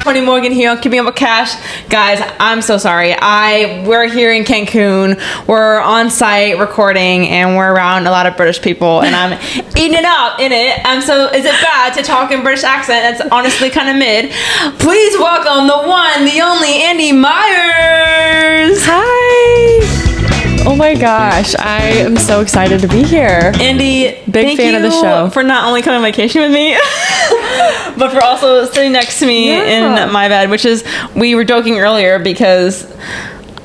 Tony Morgan here on Keeping Up with Cash. Guys, I'm so sorry. We're here in Cancun. We're on site recording and we're around a lot of British people and I'm eating it up in it. So is it bad to talk in British accent? It's honestly kind of mid. Please welcome the one, the only Andie Myers. Hi. Oh my gosh, I am so excited to be here. Andie, big fan of the show. For not only coming on vacation with me, but for also sitting next to me in my bed, which is, we were joking earlier because,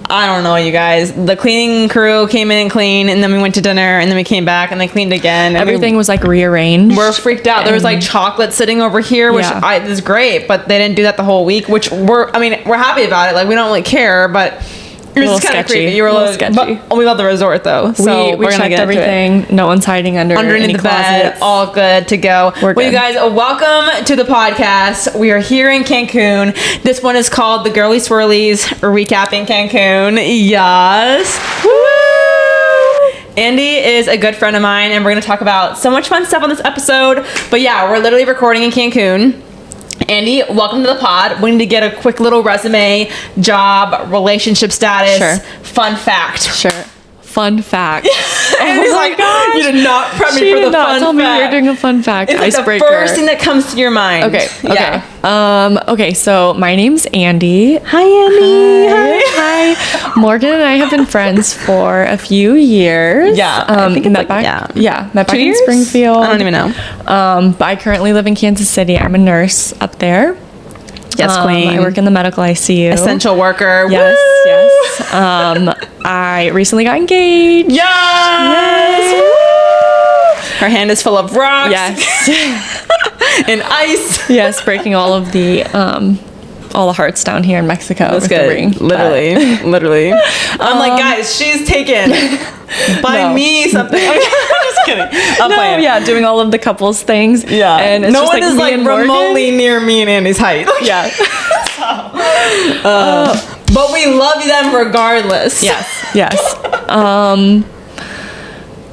I don't know, you guys, the cleaning crew came in and cleaned, and then we went to dinner, and then we came back and they cleaned again. Everything was like rearranged. We're freaked out. There was like chocolate sitting over here, which is great, but they didn't do that the whole week, which we're happy about it. Like, we don't really care, but it was kind of creepy. You were a little sketchy. But we love the resort though, so we checked everything. No one's hiding underneath the bed. All good to go. Well, you guys, welcome to the podcast. We are here in Cancun. This one is called the Girly Swirlies Recapping Cancun. Yes. Woo! Andie is a good friend of mine, and we're going to talk about so much fun stuff on this episode. But yeah, we're literally recording in Cancun. Andie, welcome to the pod. We need to get a quick little resume, job, relationship status, fun fact. Sure. Fun fact. Oh my gosh. You did not prep me for the fun fact. Tell me you're doing a fun fact. It's icebreaker. The first thing that comes to your mind. Okay. Yeah. Okay, so my name's Andie. Hi, Andie. Hi. Morgan and I have been friends for a few years. Yeah. I think it's met back in Springfield. I don't even know. But I currently live in Kansas City. I'm a nurse up there. Yes, queen. I work in the medical ICU. Essential worker. Yes, yes. I recently got engaged. Yes. Her hand is full of rocks. Yes. And ice. Yes, breaking all the hearts down here in Mexico. That's good. The ring. Literally. I'm like, guys, she's taken. Buy me something. I'm just kidding. I'm playing. Yeah, doing all of the couples things. Yeah. And it's no just one is like remotely near me and Andie's height. Yeah. But we love them regardless. Yes.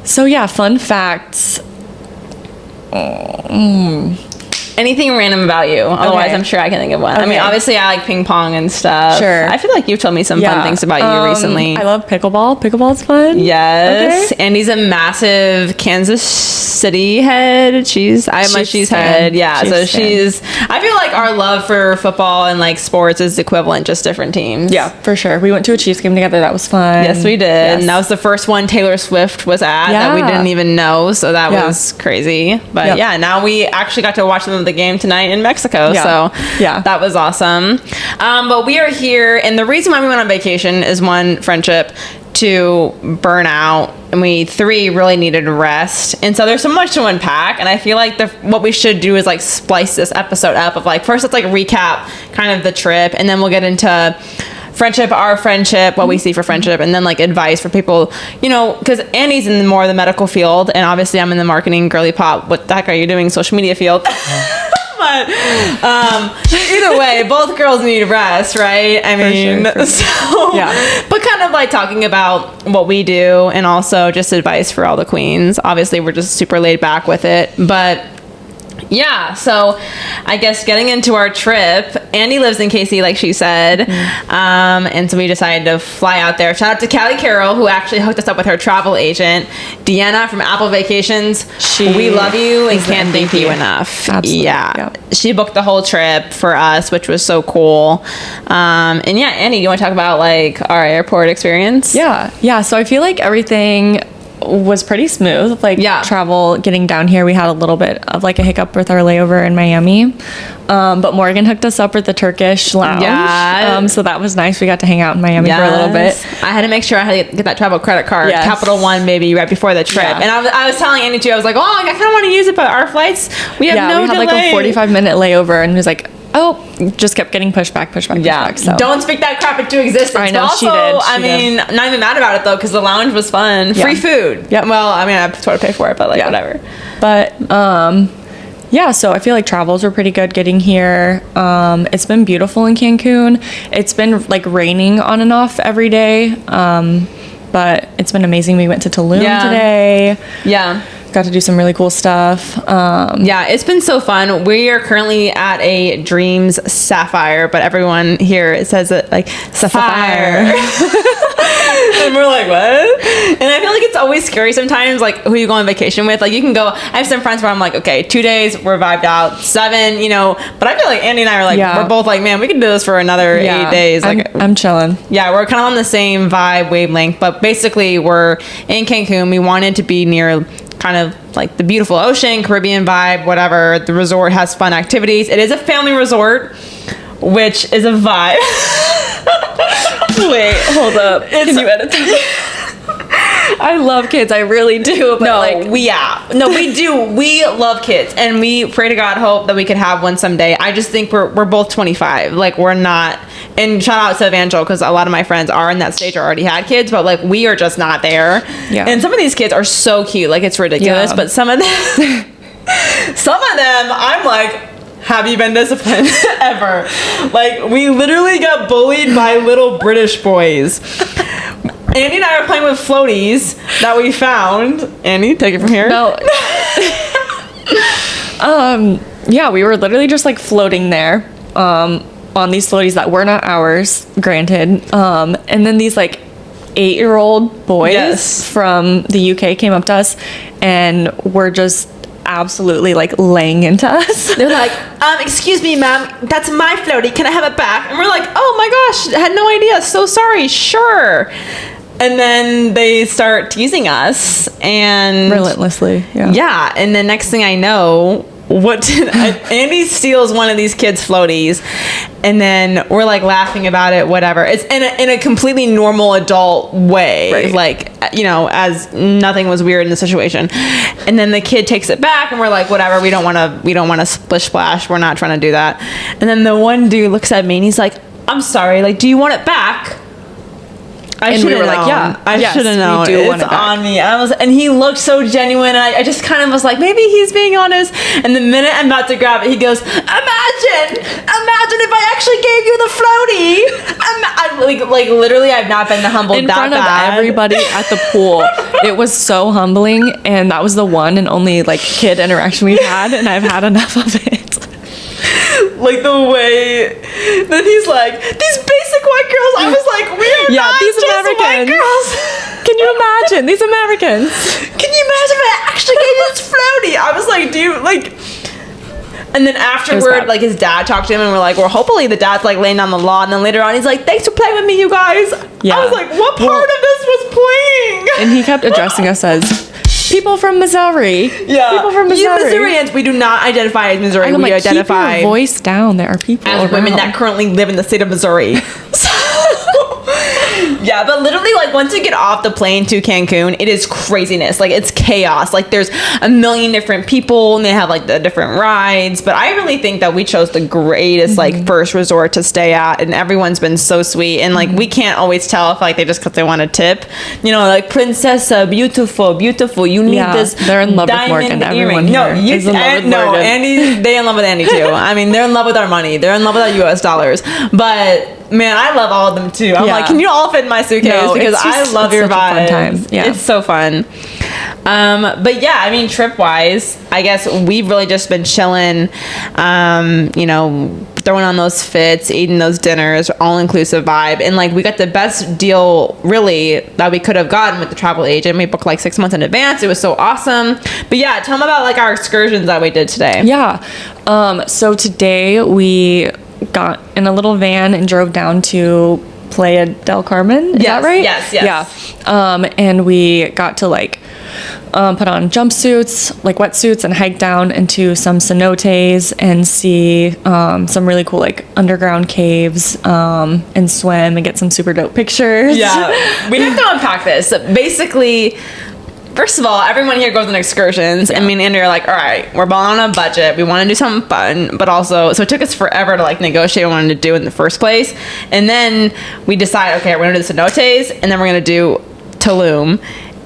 So yeah, fun facts. Anything random about you. Otherwise, I'm sure I can think of one. Okay. I mean, obviously, I like ping pong and stuff. Sure. I feel like you've told me some fun things about you recently. I love pickleball. Pickleball's fun. Yes. Okay. Andie's a massive Kansas City head. She's head. Yeah. She's. I feel like our love for football and like sports is equivalent, just different teams. Yeah, for sure. We went to a Chiefs game together. That was fun. Yes, we did. Yes. And that was the first one Taylor Swift was at that we didn't even know. So that was crazy. But now we actually got to watch them the game tonight in Mexico, so that was awesome. But we are here, and the reason why we went on vacation is one, friendship, two, burnout, and we three really needed rest. And so there's so much to unpack, and I feel like what we should do is like splice this episode up of like, first let's like recap kind of the trip, and then we'll get into friendship, our friendship, what we see for friendship, and then like advice for people, you know, because Andie's in more of the medical field, and obviously I'm in the marketing girly pop. What the heck are you doing? Social media field. But either way, both girls need rest, right? I mean, for sure. But kind of like talking about what we do, and also just advice for all the queens. Obviously, we're just super laid back with it, but yeah, so I guess getting into our trip, Andie lives in KC, like she said, and so we decided to fly out there. Shout out to Callie Carroll, who actually hooked us up with her travel agent, Deanna from Apple Vacations. We love you and can't thank you enough. Absolutely. Yeah, she booked the whole trip for us, which was so cool. And yeah, Andie, you want to talk about like our airport experience? Yeah. So I feel like everything was pretty smooth. Like travel getting down here, we had a little bit of like a hiccup with our layover in Miami, but Morgan hooked us up with the Turkish lounge. So that was nice. We got to hang out in Miami for a little bit. I had to make sure I had to get that travel credit card, Capital One, baby, right before the trip. And I was telling Andie too, I was like, oh, I kind of want to use it, but our flights, we have no delay. We had like a 45-minute layover, and he was like, just kept getting pushed back. So don't speak that crap into existence. I know, also, she did. Not even mad about it though, because the lounge was fun. Free food. Yeah. Well, I mean, I sort of pay for it, but like whatever. But so I feel like travels were pretty good getting here. It's been beautiful in Cancun. It's been like raining on and off every day. But it's been amazing. We went to Tulum today. Yeah. got to do some really cool stuff. Yeah, it's been so fun. We are currently at a Dreams Sapphire, but everyone here says it like Sapphire. And we're like, what? And I feel like it's always scary sometimes, like who you go on vacation with. Like you can go, I have some friends where I'm like, okay, 2 days, we're vibed out, 7, you know, but I feel like Andie and I are like, we're both like, man, we can do this for another 8 days. Like I'm chilling. Yeah, we're kind of on the same vibe wavelength, but basically we're in Cancun. We wanted to be near kind of like the beautiful ocean, Caribbean vibe, whatever. The resort has fun activities. It is a family resort, which is a vibe. Wait, hold up. Can you edit that? I love kids. I really do. But we do. We love kids, and we pray to God, hope that we could have one someday. I just think we're both 25. Like we're not. And shout out to Evangel, because a lot of my friends are in that stage or already had kids, but like we are just not there. Yeah. And some of these kids are so cute, like it's ridiculous. Yeah. But some of them, I'm like, have you been disciplined ever? Like we literally got bullied by little British boys. Andie and I are playing with floaties that we found. Andie, take it from here. No. Yeah, we were literally just like floating there on these floaties that were not ours, granted. And then these like 8-year-old boys from the UK came up to us and were just absolutely like laying into us. They're like, excuse me, ma'am, that's my floaty, can I have it back? And we're like, oh my gosh, I had no idea, so sorry, sure. And then they start teasing us and relentlessly. Yeah, and the next thing I know, Andie steals one of these kids' floaties, and then we're like laughing about it, whatever. It's in a completely normal adult way, right. Like, you know, as nothing was weird in the situation. And then the kid takes it back, and we're like, whatever, we don't want to splish splash, we're not trying to do that. And then the one dude looks at me and he's like, I'm sorry, like, do you want it back? And we were like, yeah, I should have known. It's on me. And he looked so genuine. And I just kind of was like, maybe he's being honest. And the minute I'm about to grab it, he goes, imagine if I actually gave you the floaty. Literally, I've not been humbled in that front bad. Of everybody at the pool. It was so humbling, and that was the one and only like kid interaction we've had, and I've had enough of it. Like the way that he's like, these basic white girls. I was like, we are not these just Americans. White girls. Can you imagine these Americans? Can you imagine if I actually gave you this floaty? I was like, dude, like. And then afterward, like his dad talked to him, and we're like, well, hopefully the dad's like laying down the law. And then later on, he's like, thanks for playing with me, you guys. Yeah. I was like, what part of this was playing? And he kept addressing us as people from Missouri. Yeah. People from Missouri. You Missourians, we do not identify as Missouri. We like, identify. Keep your voice down. There are people as women that currently live in the state of Missouri. Yeah, but literally, like, once you get off the plane to Cancun, it is craziness. Like, it's chaos. Like, there's a million different people, and they have, like, the different rides. But I really think that we chose the greatest, like, first resort to stay at, and everyone's been so sweet. And, like, we can't always tell if, like, because they want a tip. You know, like, Princessa, beautiful, you need this. They're in love with Morgan. Everyone here is in love with Morgan. Andie, they in love with Andie, too. I mean, they're in love with our money. They're in love with our U.S. dollars. But man, I love all of them too. I'm like, can you all fit in my suitcase? Because I love your vibe. Fun time. Yeah. It's so fun. But yeah, I mean, trip wise, I guess we've really just been chilling, you know, throwing on those fits, eating those dinners, all inclusive vibe. And like, we got the best deal really that we could have gotten with the travel agent. We booked like 6 months in advance. It was so awesome. But yeah, tell them about like our excursions that we did today. Yeah. So today we got in a little van and drove down to Playa del Carmen. Is that right? Yes. Yeah. And we got to like put on jumpsuits, like wetsuits, and hike down into some cenotes and see some really cool like underground caves and swim and get some super dope pictures. Yeah. We have to unpack this. Basically, first of all, everyone here goes on excursions, and me and Andie are like, all right, we're balling on a budget. We want to do something fun, but also, so it took us forever to like negotiate what we wanted to do in the first place. And then we decide, okay, we're going to do the cenotes, and then we're going to do Tulum.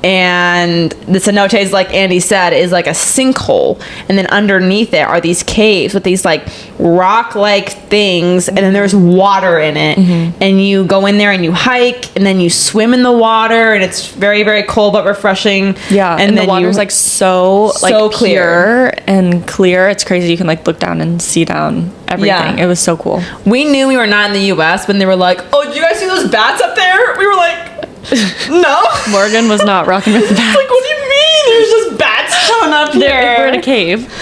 and the cenote, like Andie said, is like a sinkhole, and then underneath it are these caves with these like rock-like things, and then there's water in it, and you go in there and you hike, and then you swim in the water, and it's very, very cold but refreshing. Yeah, and the water's like so clear and clear. It's crazy. You can like look down and see down everything. It was so cool. We knew we were not in the U.S. when they were like, "Oh, did you guys see those bats up there?" We were like, no. Morgan was not rocking with the bats. Like, what do you mean? There's just bats showing up here. We're in a cave.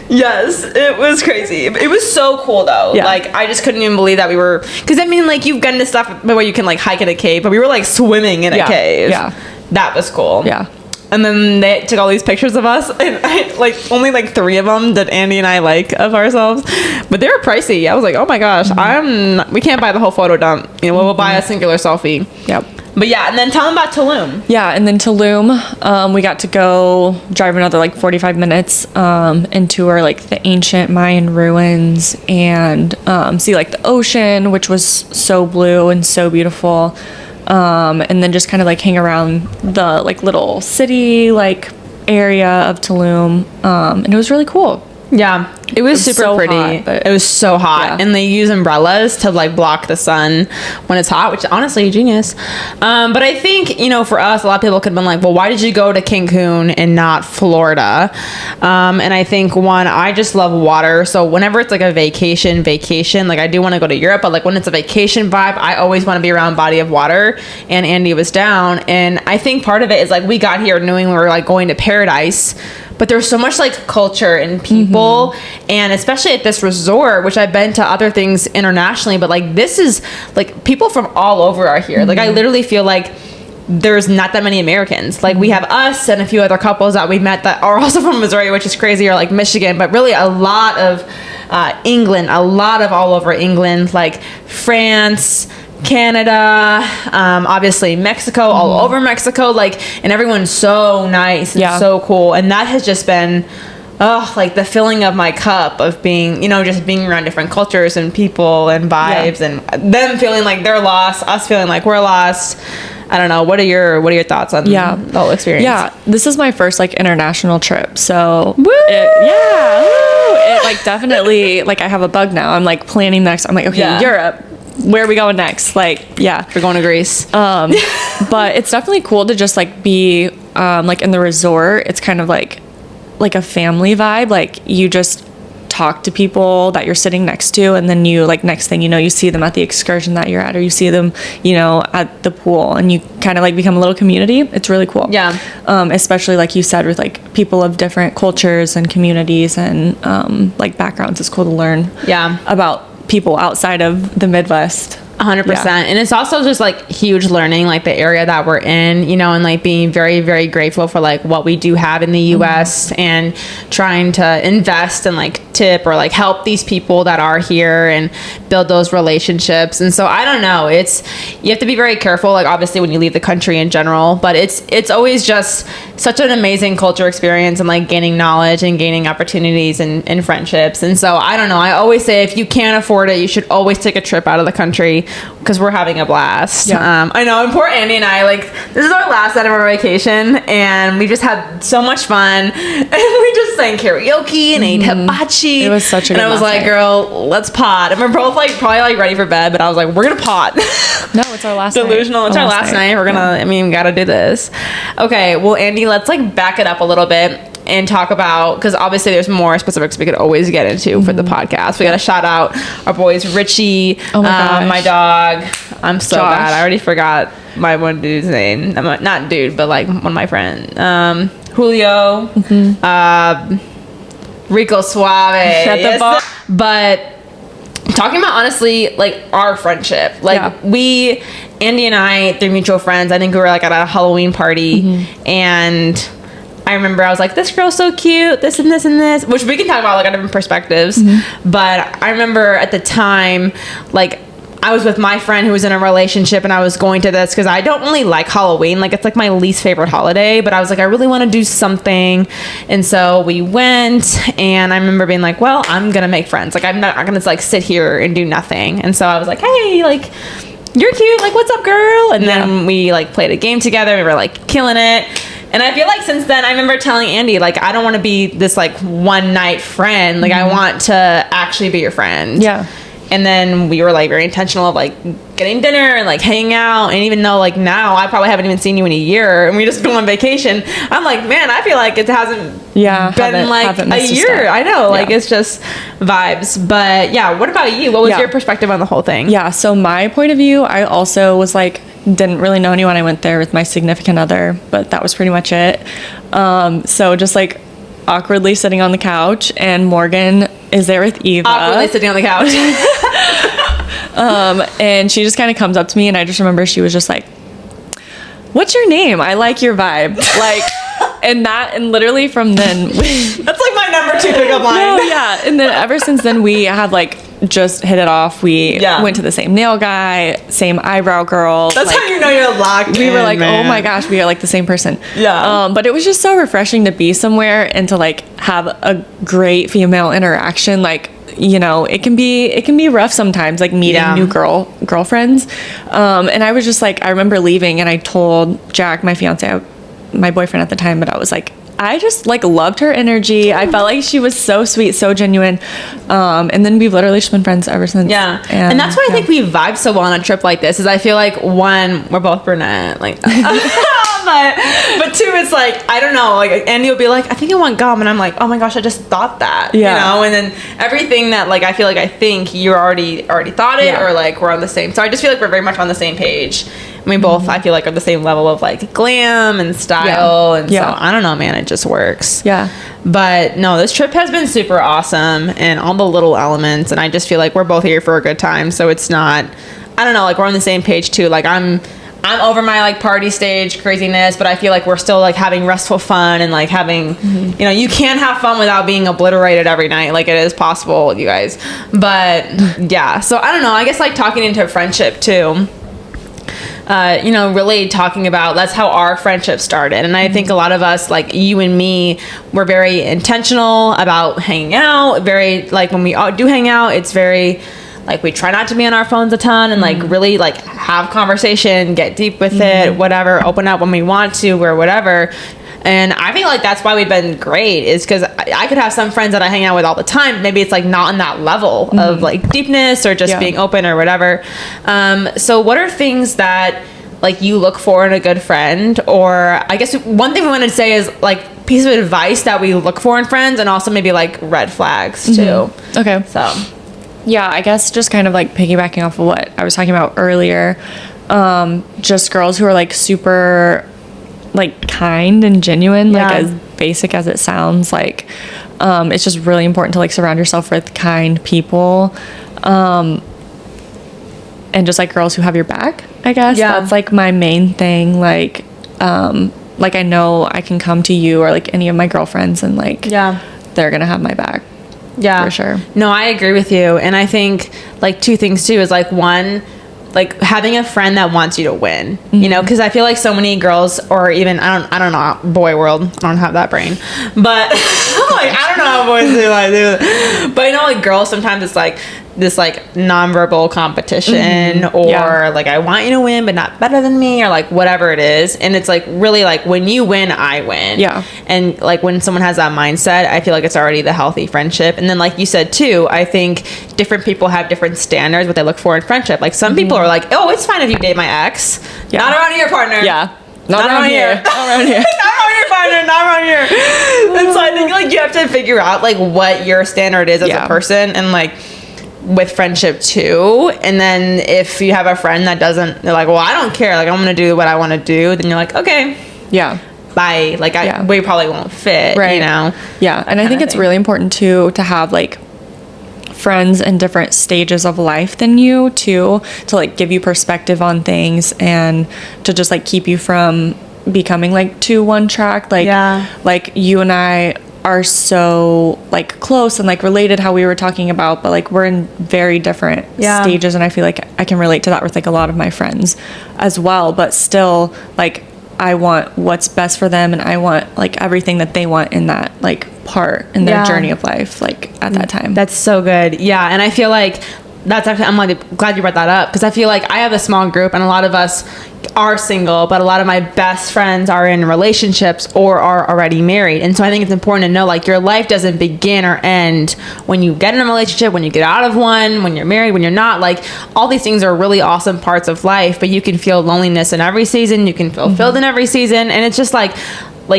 Yes, it was crazy. It was so cool though. Yeah. Like, I just couldn't even believe that we were, because I mean, like, you've gotten to stuff where you can like hike in a cave, but we were like swimming in a cave. Yeah, that was cool. Yeah. And then they took all these pictures of us, and I, like, only like 3 of them did Andie and I like of ourselves, but they were pricey. I was like, oh my gosh, we can't buy the whole photo dump. You know, we'll buy a singular selfie. Yep. But yeah, and then tell them about Tulum. Yeah, and then Tulum, we got to go drive another like 45 minutes and tour like the ancient Mayan ruins and see like the ocean, which was so blue and so beautiful. And then just kind of like hang around the like little city like area of Tulum, and it was really cool. Yeah, it was super so pretty. Hot, it was so hot, and they use umbrellas to like block the sun when it's hot, which honestly genius. But I think, you know, for us, a lot of people could have been like, well, why did you go to Cancun and not Florida? And I think, one, I just love water, so whenever it's like a vacation, like I do want to go to Europe, but like when it's a vacation vibe, I always want to be around body of water. And Andie was down, and I think part of it is like we got here knowing we were like going to paradise, but there's so much like culture and people, and especially at this resort, which I've been to other things internationally, but like this is like people from all over are here. Like I literally feel like there's not that many Americans. Like we have us and a few other couples that we met that are also from Missouri, which is crazy, or like Michigan, but really a lot of England, a lot of all over England, like France, Canada, obviously Mexico, all over Mexico, like, and everyone's so nice and so cool, and that has just been like the filling of my cup of being, you know, just being around different cultures and people and vibes, and them feeling like they're lost, us feeling like we're lost. I don't know, what are your thoughts on the whole experience? Yeah, this is my first like international trip, so woo! It like definitely, like I have a bug now. I'm like planning next. I'm like, okay, Europe, where are we going next? Like, we're going to Greece. But it's definitely cool to just like be like in the resort. It's kind of like a family vibe. Like you just talk to people that you're sitting next to, and then you like next thing you know, you see them at the excursion that you're at, or you see them, you know, at the pool, and you kind of like become a little community. It's really cool. Yeah. Especially like you said, with like people of different cultures and communities and like backgrounds. It's cool to learn about people outside of the Midwest. 100%. And it's also just like huge learning, like the area that we're in, you know, and like being very, very grateful for like what we do have in the US and trying to invest and like tip or like help these people that are here and build those relationships. And so I don't know, you have to be very careful, like obviously when you leave the country in general, but it's always just such an amazing culture experience and like gaining knowledge and gaining opportunities and friendships. And so I don't know, I always say if you can't afford it, you should always take a trip out of the country, because we're having a blast. I know, and poor Andie and I, like, this is our last night of our vacation, and we just had so much fun, and we just sang karaoke and ate hibachi. It was such a good And I was like, night. girl, let's pot. And we're both like probably like ready for bed, but I was like, we're gonna pot. No, it's our last Delusional. night. It's our last night. We're gonna, we gotta do this. Okay, well, Andie, let's like back it up a little bit and talk about, because obviously there's more specifics we could always get into for the podcast. We got to shout out our boys Richie, my dog. I'm so bad. I already forgot my one dude's name. Not dude, but like one of my friends. Julio, Rico Suave. But talking about honestly, like our friendship, like Andie and I, through mutual friends, I think we were like at a Halloween party, and I remember I was like, this girl's so cute, this and this and this, which we can talk about like on different perspectives. But I remember at the time, like I was with my friend who was in a relationship, and I was going to this because I don't really like Halloween. Like it's like my least favorite holiday, but I was like, I really want to do something. And so we went, and I remember being like, well, I'm going to make friends. Like I'm not going to like sit here and do nothing. And so I was like, hey, like you're cute. Like, what's up, girl? And then we like played a game together. We were like killing it. And I feel like since then, I remember telling Andie, like, I don't want to be this, like, one night friend. Like, I want to actually be your friend. Yeah. And then we were, like, very intentional of, like, getting dinner and, like, hanging out. And even though, like, now I probably haven't even seen you in a year and we just go on vacation, I'm like, man, I feel like it hasn't been, like, a year. I know. Like, it's just vibes. But, yeah, what about you? What was your perspective on the whole thing? Yeah, so my point of view, I also was, like, didn't really know anyone. I went there with my significant other, but that was pretty much it. So just, like, awkwardly sitting on the couch, and Morgan is there with Eva. Awkwardly sitting on the couch. And she just kind of comes up to me, and I just remember she was just like, "What's your name? I like your vibe." Like, and literally from then, that's like my number 2 pickup line. No, yeah. And then ever since then, we have like just hit it off. We went to the same nail guy, same eyebrow girl. That's like, how you know you're locked. We were like, man. Oh my gosh, we are like the same person. Yeah. But it was just so refreshing to be somewhere and to like have a great female interaction. Like, you know, it can be rough sometimes, like meeting new girlfriends. And I was just like, I remember leaving and I told Jack, my fiance, my boyfriend at the time, but I was like, I just like loved her energy. I felt like she was so sweet, so genuine. And then we've literally just been friends ever since. Yeah. And that's why I think we vibe so well on a trip like this, is I feel like, one, we're both brunette, like, but 2, it's like, I don't know, like Andie will be like, I think I want gum, and I'm like, oh my gosh, I just thought that, you know. And then everything that like I feel like I think you already thought it, or like we're on the same. So I just feel like we're very much on the same page. We both, I feel like, are the same level of like glam and style, and so I don't know, man, it just works. Yeah. But no, this trip has been super awesome, and all the little elements, and I just feel like we're both here for a good time. So it's not, I don't know, like we're on the same page too. Like I'm over my like party stage craziness, but I feel like we're still like having restful fun and like having, you know, you can have fun without being obliterated every night. Like it is possible, you guys. But yeah, so I don't know, I guess like talking into friendship too. You know, really talking about, that's how our friendship started. And I think a lot of us, like you and me, were very intentional about hanging out. Very, like when we do hang out, it's very, like we try not to be on our phones a ton and like really like have conversation, get deep with it, whatever, open up when we want to or whatever. And I feel like that's why we've been great, is because I could have some friends that I hang out with all the time. Maybe it's like not on that level of like deepness or just being open or whatever. So what are things that like you look for in a good friend? Or I guess one thing we wanted to say is like piece of advice that we look for in friends, and also maybe like red flags too. Okay. So yeah, I guess just kind of like piggybacking off of what I was talking about earlier, just girls who are like super like kind and genuine, like as basic as it sounds, like it's just really important to like surround yourself with kind people, and just like girls who have your back, I guess. That's like my main thing. Like I know I can come to you or like any of my girlfriends and like they're gonna have my back. Yeah, for sure. No, I agree with you. And I think like 2 things too is like, one, like having a friend that wants you to win, you know, because I feel like so many girls, or even I don't know, boy world, I don't have that brain, but like I don't know how boys do it, but you know, like girls sometimes it's like this like nonverbal competition, or like I want you to win but not better than me, or like whatever it is. And it's like really like when you win, I win. And like when someone has that mindset, I feel like it's already the healthy friendship. And then like you said too, I think different people have different standards what they look for in friendship. Like some people are like, oh, it's fine if you date my ex, not around your partner. Not around here. Not around here. Not around your partner. Not around here. And so I think like you have to figure out like what your standard is as a person, and like with friendship too. And then if you have a friend that doesn't, they're like, well, I don't care, like I'm gonna do what I want to do, then you're like, okay, bye. Like we probably won't fit, you know. And I think it's really important too to have like friends in different stages of life than you too, to like give you perspective on things and to just like keep you from becoming like too one track. Like like you and I are so like close and like related, how we were talking about, but like we're in very different stages, and I feel like I can relate to that with like a lot of my friends as well. But still, like I want what's best for them, and I want like everything that they want in that like part in their journey of life, like at that time. That's so good. And I feel like that's actually, I'm like glad you brought that up, because I feel like I have a small group and a lot of us are single, but a lot of my best friends are in relationships or are already married. And so I think it's important to know, like, your life doesn't begin or end when you get in a relationship, when you get out of one, when you're married, when you're not. Like, all these things are really awesome parts of life, but you can feel loneliness in every season, you can feel filled in every season. And it's just like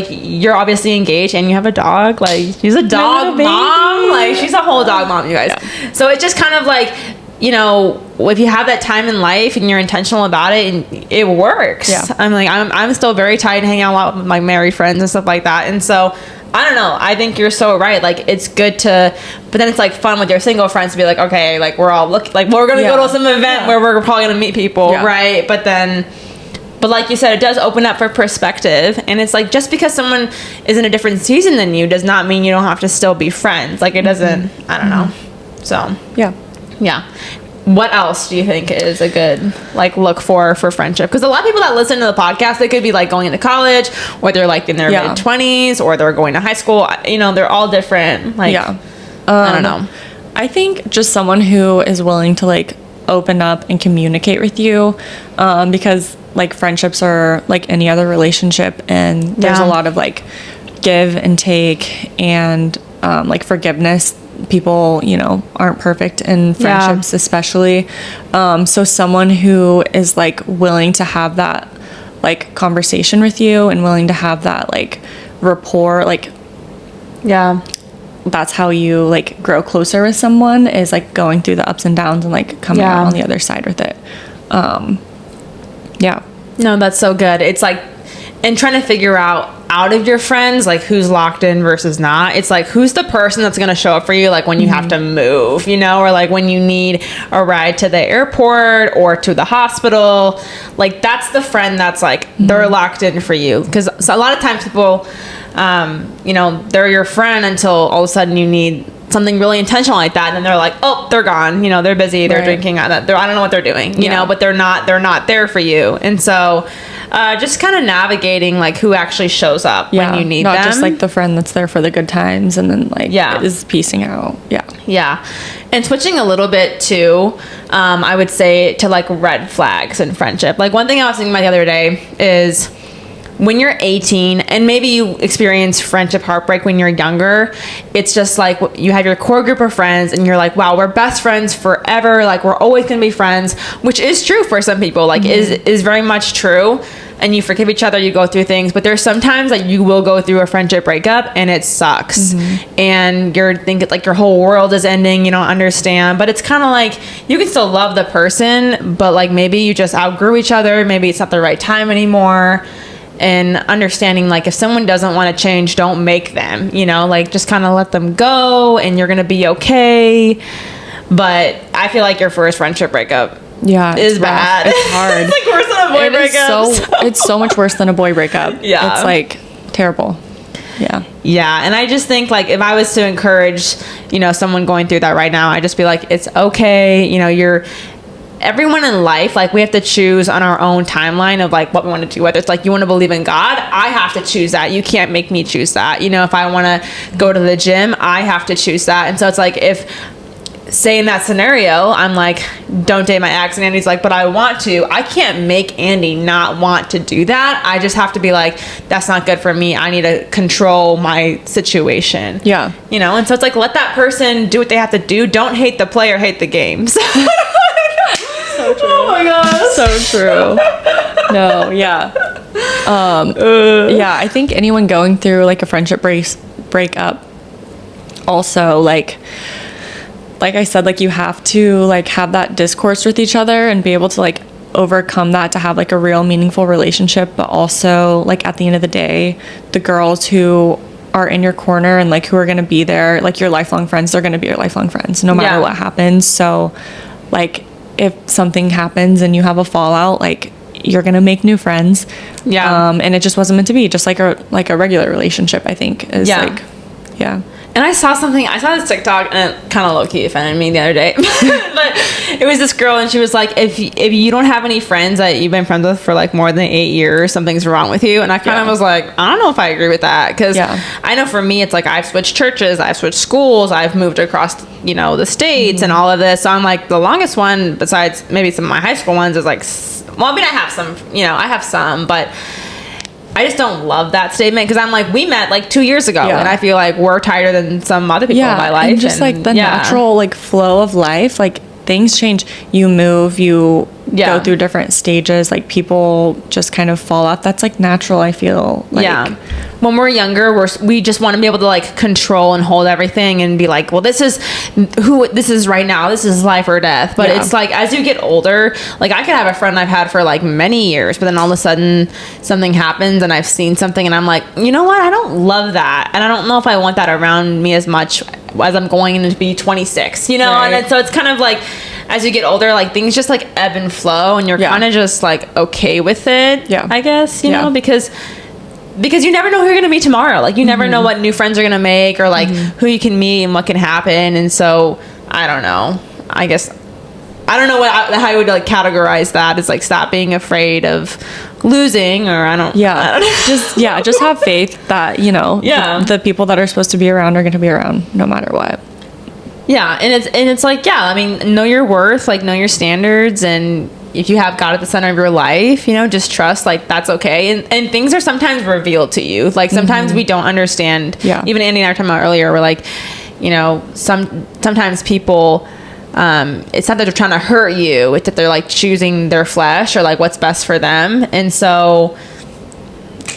you're obviously engaged and you have a dog. Like, she's a dog mom. Like, she's a whole dog mom, you guys. Yeah. So it's just kind of like, you know, if you have that time in life and you're intentional about it, and it works. Yeah. I'm still very tight, hanging out a lot with my married friends and stuff like that. And so I don't know, I think you're so right. Like, it's good to, but then it's like fun with your single friends to be like, okay, like, we're all we're gonna go to some event where we're probably gonna meet people, right? But like you said, it does open up for perspective. And it's like, just because someone is in a different season than you does not mean you don't have to still be friends. Like, it doesn't, I don't know. So yeah. What else do you think is a good, like, look for friendship? Because a lot of people that listen to the podcast, they could be like going into college, or they're like in their mid-20s, or they're going to high school. You know, they're all different. Like, I don't know. I think just someone who is willing to, like, open up and communicate with you, because, like, friendships are like any other relationship, and there's a lot of, like, give and take, and like, forgiveness. People, you know, aren't perfect in friendships, especially. So someone who is, like, willing to have that, like, conversation with you, and willing to have that, like, rapport, like, that's how you, like, grow closer with someone, is, like, going through the ups and downs and, like, coming out on the other side with it. No, that's so good. It's like, and trying to figure out of your friends, like, who's locked in versus not. It's like, who's the person that's going to show up for you, like, when you have to move, you know, or like when you need a ride to the airport or to the hospital. Like, that's the friend that's like, they're locked in for you. Because a lot of times people, you know, they're your friend until all of a sudden you need something really intentional like that, and then they're like, oh, they're gone, you know, they're busy, they're drinking, I don't know what they're doing, you know, but they're not there for you. And so just kind of navigating, like, who actually shows up when you need them. Not just, like, the friend that's there for the good times and then, like, is piecing out. And switching a little bit too, I would say, to, like, red flags in friendship. Like, one thing I was thinking about the other day is, when you're 18 and maybe you experience friendship heartbreak when you're younger, it's just like, you have your core group of friends and you're like, wow, we're best friends forever. Like, we're always going to be friends, which is true for some people, like, is very much true. And you forgive each other, you go through things, but there's sometimes that you will go through a friendship breakup and it sucks. And you're thinking, like, your whole world is ending, you don't understand, but it's kind of like, you can still love the person, but, like, maybe you just outgrew each other. Maybe it's not the right time anymore. And understanding, like, if someone doesn't want to change, don't make them, you know, like, just kind of let them go and you're going to be okay. But I feel like your first friendship breakup is bad. It's hard. It's, like, worse than a boy breakup. It's so much worse than a boy breakup. It's, like, terrible. And I just think, like, if I was to encourage, you know, someone going through that right now, I'd just be like, it's okay. You know, everyone in life, like, we have to choose on our own timeline of, like, what we want to do. Whether it's like, you want to believe in God, I have to choose that. You can't make me choose that. You know, if I want to go to the gym, I have to choose that. And so it's like, if, say in that scenario, I'm like, don't date my ex, and Andie's like, but I want to. I can't make Andie not want to do that. I just have to be like, that's not good for me. I need to control my situation. You know, and so it's like, let that person do what they have to do. Don't hate the player, hate the games. So true. Oh my gosh. So true. No, I think anyone going through, like, a friendship breakup, also, like I said, like, you have to, like, have that discourse with each other and be able to, like, overcome that to have, like, a real meaningful relationship. But also, like, at the end of the day, the girls who are in your corner and, like, who are going to be there, like, your lifelong friends, they're going to be your lifelong friends no matter what happens. So, like, if something happens and you have a fallout, like, you're gonna make new friends. And it just wasn't meant to be. Just like a regular relationship, I think, is like, And I saw this TikTok, and it kind of low-key offended me the other day. But it was this girl, and she was like, if you don't have any friends that you've been friends with for like more than 8 years, something's wrong with you. And I kind of was like, I don't know if I agree with that. Because I know for me, it's like I've switched churches, I've switched schools, I've moved across, the states and all of this. So I'm like, the longest one, besides maybe some of my high school ones, is like, well, I mean, I have some, but I just don't love that statement because I'm like, we met like 2 years ago and I feel like we're tighter than some other people in my life. And just like the natural like flow of life, like things change. You move, you go through different stages, like people just kind of fall off. That's like natural, I feel like. When we're younger, we just want to be able to like control and hold everything and be like, well, this is right now, this is life or death. But it's like as you get older, like I could have a friend I've had for like many years, but then all of a sudden something happens and I've seen something and I'm like, you know what, I don't love that, and I don't know if I want that around me as much as I'm going to be 26, Right. And so it's kind of like as you get older, like things just like ebb and flow, and you're kind of just like okay with it. I guess you know because you never know who you're going to meet tomorrow. Like you never know what new friends are going to make or like who you can meet and what can happen. And so I don't know. I guess I don't know how I would like categorize that as like stop being afraid of losing, or I don't just have faith that the people that are supposed to be around are going to be around no matter what. And it's like I mean, know your worth, like know your standards, and if you have God at the center of your life, just trust, like that's okay. And things are sometimes revealed to you. Like sometimes we don't understand. Even Andie and I were talking about earlier, we're like, sometimes people, it's not that they're trying to hurt you, it's that they're like choosing their flesh or like what's best for them. And so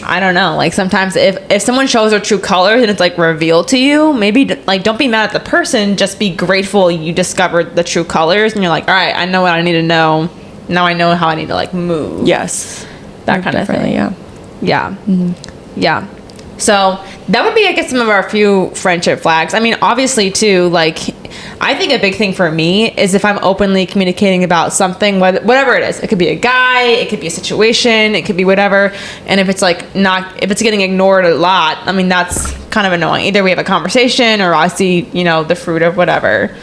I don't know, like sometimes if someone shows their true colors and it's like revealed to you, maybe like don't be mad at the person, just be grateful you discovered the true colors and you're like, all right, I know what I need to know. Now I know how I need to like move. Yes. That kind of thing. Yeah. So that would be, I guess, some of our few friendship flags. I mean, obviously too, like I think a big thing for me is if I'm openly communicating about something, whatever it is. It could be a guy, it could be a situation, it could be whatever. And if it's like if it's getting ignored a lot, I mean, that's kind of annoying. Either we have a conversation or I see, the fruit of whatever.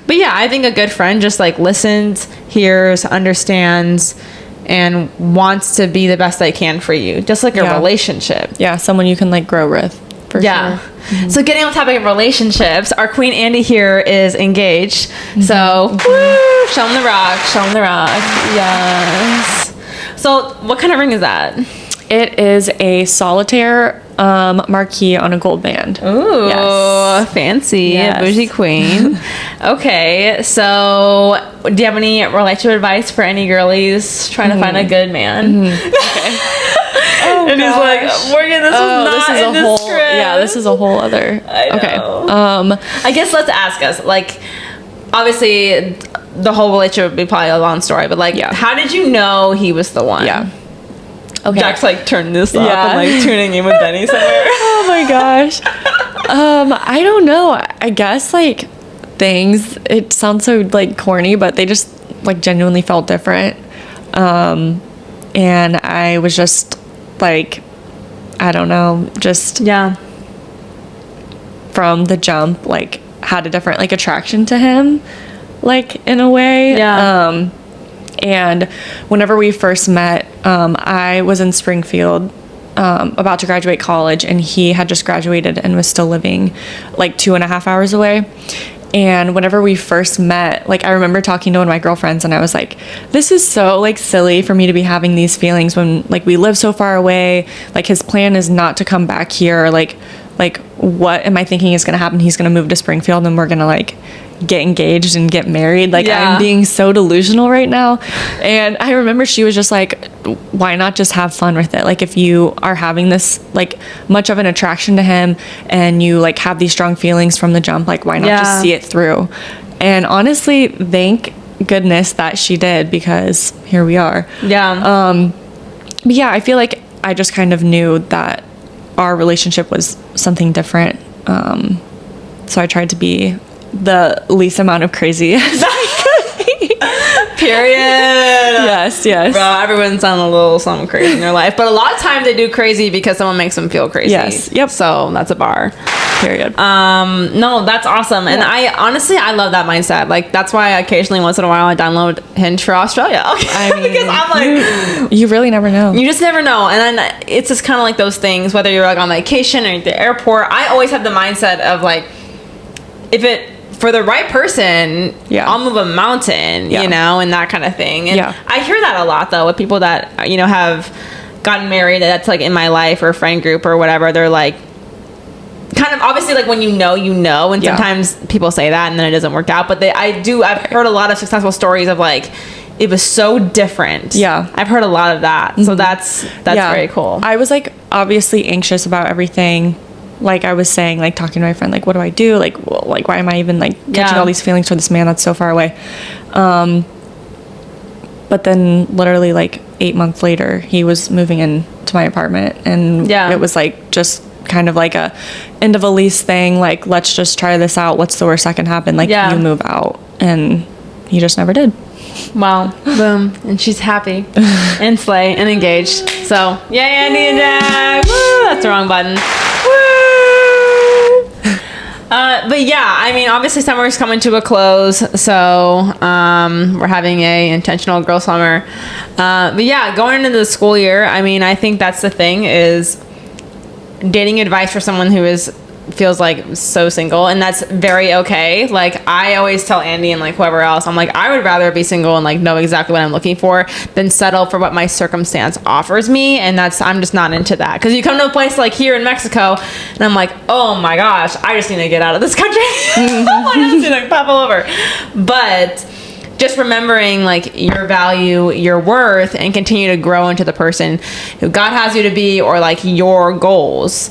But yeah, I think a good friend just like listens, hears, understands, and wants to be the best they can for you. Just like a relationship. Yeah, someone you can like grow with. For sure. Mm-hmm. So getting on the topic of relationships, our queen Andie here is engaged. So woo, show them the rock. Yes. So what kind of ring is that? It is a solitaire marquee on a gold band. Ooh, yes. Fancy. Yes. Bougie queen. Okay, so do you have any relationship advice for any girlies trying to find a good man? Okay. And he's like, Morgan, this was not in the script. Yeah, this is a whole other. I know. Okay. I guess let's ask us, like, obviously the whole relationship would be probably a long story, but like, how did you know he was the one? Yeah. Okay. Jack's like turning this up and like tuning in with Benny somewhere. Oh my gosh. I don't know. I guess like things, it sounds so like corny, but they just like genuinely felt different. And I was just like, I don't know, just from the jump, like had a different like attraction to him, like in a way. And whenever we first met, I was in Springfield, about to graduate college, and he had just graduated and was still living like 2.5 hours away. And whenever we first met, like I remember talking to one of my girlfriends and I was like, this is so like silly for me to be having these feelings when like we live so far away. Like his plan is not to come back here. Like what am I thinking is going to happen? He's going to move to Springfield and we're going to like get engaged and get married. Like I'm being so delusional right now. And I remember she was just like, why not just have fun with it? Like if you are having this like much of an attraction to him and you like have these strong feelings from the jump, like why not just see it through? And honestly, thank goodness that she did, because here we are. But yeah, I feel like I just kind of knew that our relationship was something different. So I tried to be the least amount of crazy as I could be. Period. Yes. Bro, everyone's done a little something crazy in their life, but a lot of times they do crazy because someone makes them feel crazy. Yes. Yep. So that's a bar. Period. No, that's awesome. And I love that mindset. Like, that's why occasionally once in a while I download Hinge for Australia. I mean, because I'm like, you really never know. You just never know. And then it's just kind of like those things, whether you're like on vacation or at the airport, I always have the mindset of like, if it, for the right person, I'll move a mountain, you know, and that kind of thing. And I hear that a lot though with people that, you know, have gotten married, that's like in my life or friend group or whatever. They're like, kind of obviously like when you know, and sometimes people say that and then it doesn't work out. But I've heard a lot of successful stories of like, it was so different. Yeah. I've heard a lot of that. So that's very cool. I was like obviously anxious about everything. Like I was saying, like talking to my friend, like, what do I do? Like why am I even like catching all these feelings for this man that's so far away? But then literally like 8 months later, he was moving into my apartment, and it was like just kind of like a end of a lease thing. Like, let's just try this out. What's the worst that can happen? Like you move out, and he just never did. Wow. Boom. And she's happy and slay and engaged. So yay, Andie and Jack. Woo! That's the wrong button. But yeah, I mean, obviously summer's coming to a close, so we're having a intentional girl summer. But yeah, going into the school year, I mean, I think that's the thing, is dating advice for someone who feels like so single, and that's very okay. Like, I always tell Andie and like whoever else, I'm like, I would rather be single and like know exactly what I'm looking for than settle for what my circumstance offers me. And I'm just not into that, because you come to a place like here in Mexico and I'm like, oh my gosh, I just need to get out of this country. I just need to pop all over. But just remembering like your value, your worth, and continue to grow into the person who God has you to be, or like your goals.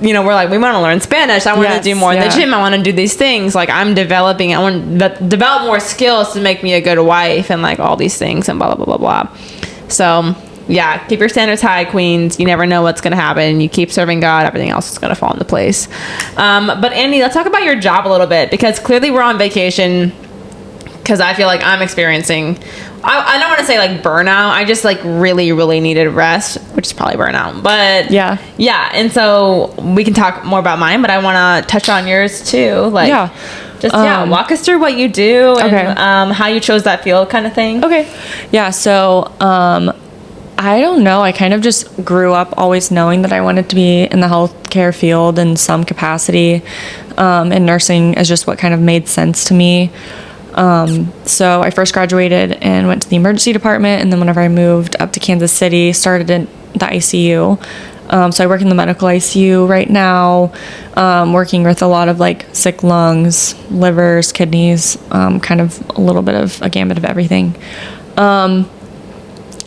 You know, we're like, we want to learn Spanish. I want to do more in the gym. I want to do these things. Like, I'm developing. I want to develop more skills to make me a good wife, and like all these things, and blah, blah, blah, blah, blah. So yeah, keep your standards high, queens. You never know what's going to happen. You keep serving God. Everything else is going to fall into place. But Andie, let's talk about your job a little bit, because clearly we're on vacation, because I feel like I'm experiencing, I don't want to say like burnout. I just like really, really needed rest, which is probably burnout. But yeah. And so we can talk more about mine, but I want to touch on yours too. Like, walk us through what you do and how you chose that field, kind of thing. Okay. Yeah. So, I don't know. I kind of just grew up always knowing that I wanted to be in the healthcare field in some capacity, and nursing is just what kind of made sense to me. So I first graduated and went to the emergency department, and then whenever I moved up to Kansas City, started in the ICU. So I work in the medical ICU right now, working with a lot of like sick lungs, livers, kidneys, kind of a little bit of a gambit of everything.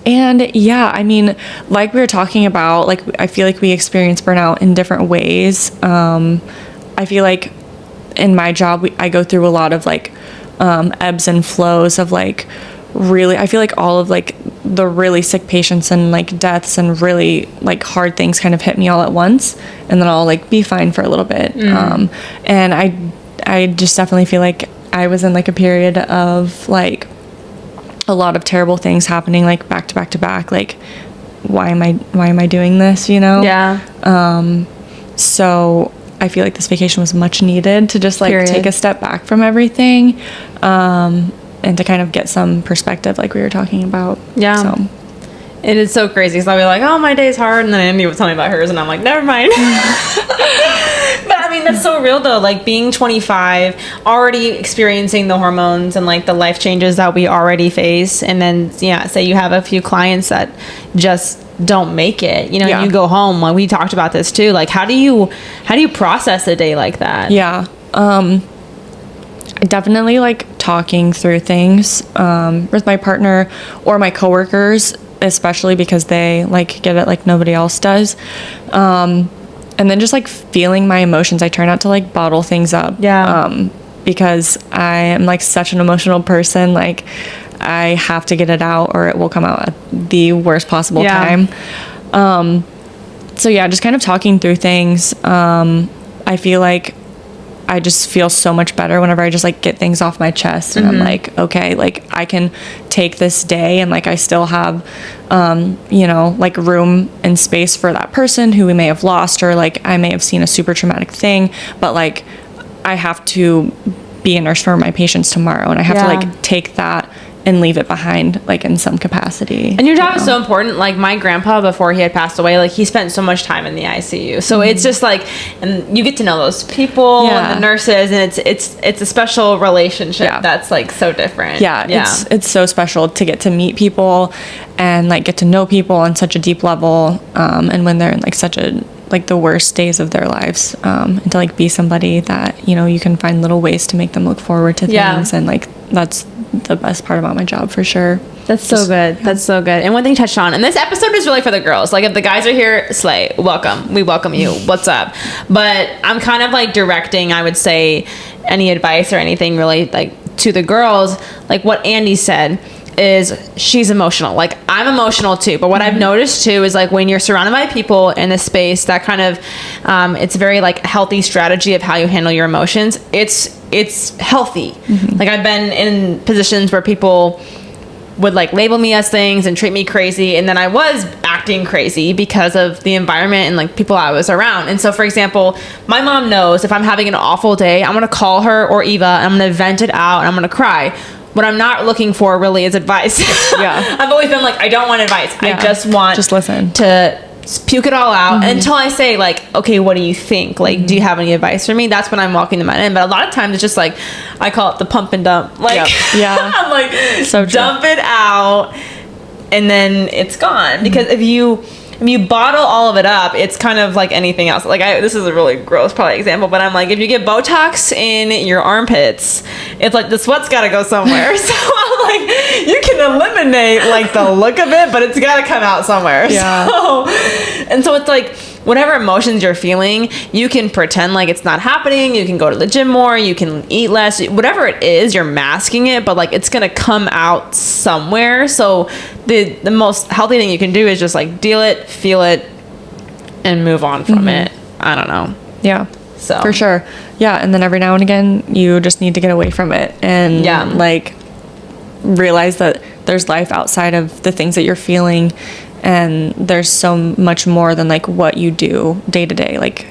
And yeah, I mean, like we were talking about, like, I feel like we experience burnout in different ways. I feel like in my job, I go through a lot of like, ebbs and flows of like, really, I feel like all of like the really sick patients and like deaths and really like hard things kind of hit me all at once, and then I'll like be fine for a little bit. And I just definitely feel like I was in like a period of like a lot of terrible things happening, like back to back to back. Like, why am I doing this, you know? Yeah. So I feel like this vacation was much needed to just like take a step back from everything, and to kind of get some perspective, like we were talking about. Yeah. So it is so crazy, because I'll be like, oh, my day's hard, and then Andie would tell me about hers, and I'm like, never mind. But I mean, that's so real though. Like, being 25, already experiencing the hormones and like the life changes that we already face, and then say you have a few clients that just don't make it, you know, you go home. Like, we talked about this too. Like, how do you process a day like that? Yeah. Definitely like talking through things with my partner or my coworkers, especially because they like get it like nobody else does. And then just like feeling my emotions. I try not to like bottle things up. Yeah. Because I am like such an emotional person. Like, I have to get it out or it will come out at the worst possible time. So yeah, just kind of talking through things. I feel like I just feel so much better whenever I just like get things off my chest and I'm like, okay, like I can take this day and like I still have, you know, like room and space for that person who we may have lost, or like I may have seen a super traumatic thing, but like I have to be a nurse for my patients tomorrow, and I have to like take that and leave it behind, like in some capacity. And your job is so important. Like my grandpa, before he had passed away, like he spent so much time in the ICU. So it's just like, and you get to know those people and the nurses, and it's a special relationship that's like so different. It's so special to get to meet people and like get to know people on such a deep level, and when they're in like such a like the worst days of their lives, and to like be somebody that, you know, you can find little ways to make them look forward to things, and like that's the best part about my job for sure. That's so good. That's so good. And one thing you touched on, and this episode is really for the girls. Like if the guys are here, slay, welcome. We welcome you. What's up? But I'm kind of like directing, I would say, any advice or anything really like to the girls, like what Andie said is she's emotional. Like I'm emotional too, but what I've noticed too is like when you're surrounded by people in a space that kind of it's very like healthy strategy of how you handle your emotions. It's healthy. Like I've been in positions where people would like label me as things and treat me crazy, and then I was acting crazy because of the environment and like people I was around. And so for example, my mom knows if I'm having an awful day, I'm gonna call her or Eva and I'm gonna vent it out and I'm gonna cry. What I'm not looking for really is advice. I've always been like, I don't want advice. I just want listen to puke it all out until I say like, okay, what do you think? Like, do you have any advice for me? That's when I'm walking the men in. But a lot of times it's just like, I call it the pump and dump. Like, I'm like, so dump it out and then it's gone. Because if you bottle all of it up, it's kind of like anything else. Like this is a really gross probably example, but I'm like, if you get Botox in your armpits, it's like the sweat's got to go somewhere. So I'm like, you can eliminate like the look of it, but it's got to come out somewhere. So it's like whatever emotions you're feeling, you can pretend like it's not happening. You can go to the gym more. You can eat less. Whatever it is, you're masking it, but like it's gonna come out somewhere. So the most healthy thing you can do is just like deal it, feel it, and move on from it. I don't know. Yeah. So for sure. Yeah. And then every now and again, you just need to get away from it and like realize that there's life outside of the things that you're feeling. And there's so much more than like what you do day to day, like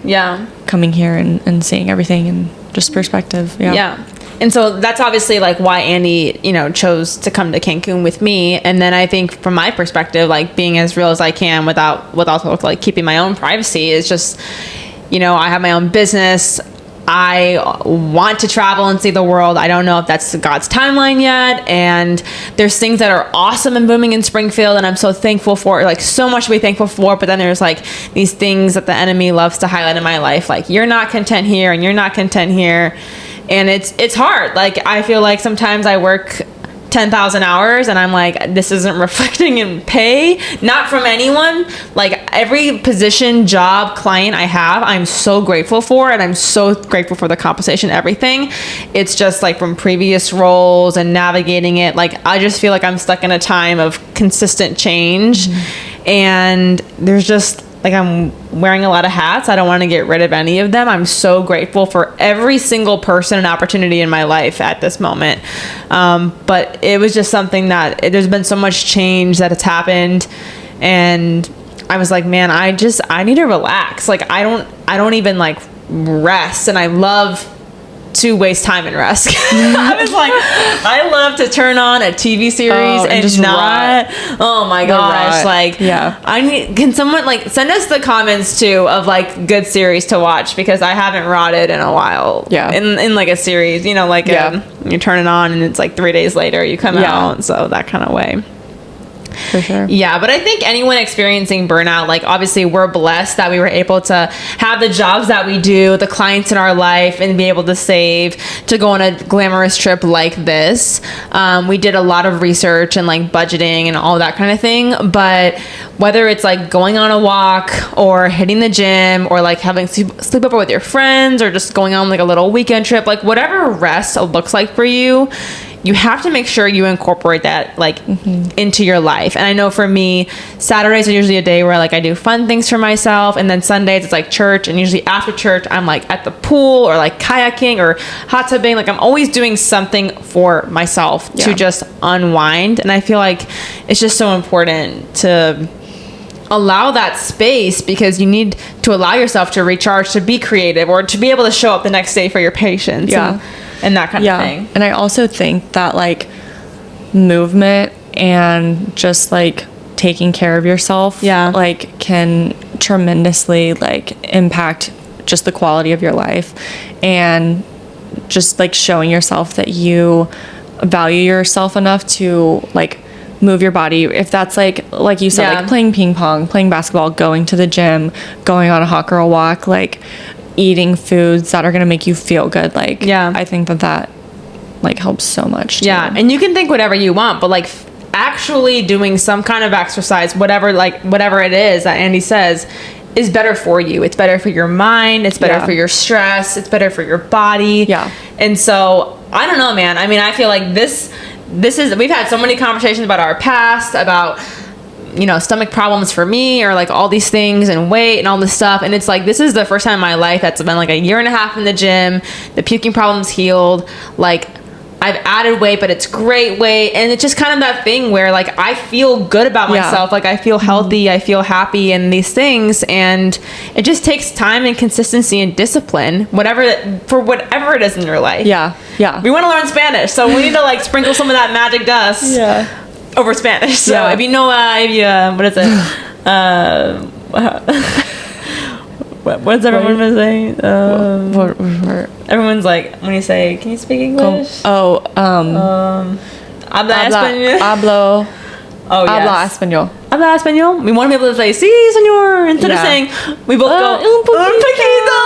coming here and seeing everything and just perspective. And so that's obviously like why Andie, you know, chose to come to Cancun with me. And then I think from my perspective, like being as real as I can without like keeping my own privacy is just, you know, I have my own business. I want to travel and see the world. I don't know if that's God's timeline yet. And there's things that are awesome and booming in Springfield, and I'm so thankful for, like so much to be thankful for. But then there's like these things that the enemy loves to highlight in my life. Like you're not content here and you're not content here. And it's hard. Like I feel like sometimes I work 10,000 hours and I'm like, this isn't reflecting in pay, not from anyone. Like every position, job, client I have, I'm so grateful for, and I'm so grateful for the compensation, everything. It's just like from previous roles and navigating it. Like I just feel like I'm stuck in a time of consistent change, and there's just like I'm wearing a lot of hats. I don't want to get rid of any of them. I'm so grateful for every single person and opportunity in my life at this moment. But it was just something that there's been so much change that has happened, and I was like, man, I need to relax. Like I don't even like rest, and I love to waste time and rest. I was like, I love to turn on a TV series and just not oh my gosh, like can someone like send us the comments too of like good series to watch, because I haven't rotted in a while in like a series, you know, like you turn it on and it's like 3 days later you come out, so that kind of way. For sure. Yeah, but I think anyone experiencing burnout, like obviously we're blessed that we were able to have the jobs that we do, the clients in our life, and be able to save to go on a glamorous trip like this. We did a lot of research and like budgeting and all that kind of thing. But whether it's like going on a walk or hitting the gym or like having sleepover with your friends or just going on like a little weekend trip, like whatever rest looks like for you, you have to make sure you incorporate that like into your life. And I know for me, Saturdays are usually a day where like I do fun things for myself, and then Sundays it's like church, and usually after church I'm like at the pool or like kayaking or hot tubbing. Like I'm always doing something for myself to just unwind. And I feel like it's just so important to allow that space, because you need to allow yourself to recharge, to be creative, or to be able to show up the next day for your patients. And that kind of thing. And I also think that like movement and just like taking care of yourself like can tremendously like impact just the quality of your life, and just like showing yourself that you value yourself enough to like move your body. If that's like you said, like playing ping pong, playing basketball, going to the gym, going on a hot girl walk, like eating foods that are going to make you feel good. Like, I think that like helps so much too. And you can think whatever you want, but like actually doing some kind of exercise, whatever it is that Andie says, is better for you. It's better for your mind. It's better for your stress. It's better for your body. And so I don't know, man. I mean, I feel like this is, we've had so many conversations about our past, about, you know, stomach problems for me, or like all these things, and weight and all this stuff. And it's like, this is the first time in my life that's been like a year and a half in the gym. The puking problem's healed. Like I've added weight, but it's great weight. And it's just kind of that thing where like, I feel good about myself. Like I feel healthy. I feel happy, and these things. And it just takes time and consistency and discipline, whatever it is in your life. We want to learn Spanish, so we need to like sprinkle some of that magic dust over Spanish. So if you know, what is it? What's everyone saying? Everyone's like, when you say, can you speak English? Habla español. Habla español. Habla español. We want to be able to say, sí, señor, instead of saying, we both go, un poquito.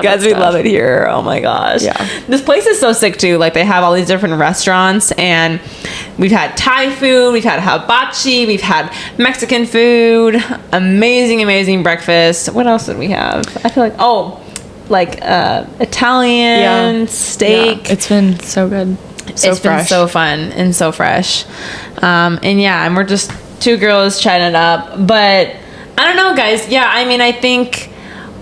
Guys, we love it here. Oh my gosh. This place is so sick too. Like they have all these different restaurants, and we've had Thai food, we've had hibachi, we've had Mexican food, amazing breakfast. What else did we have? I feel like, Italian steak. It's been so good. It's been so fun and so fresh. And we're just two girls chatting it up. But I don't know, guys. I mean, I think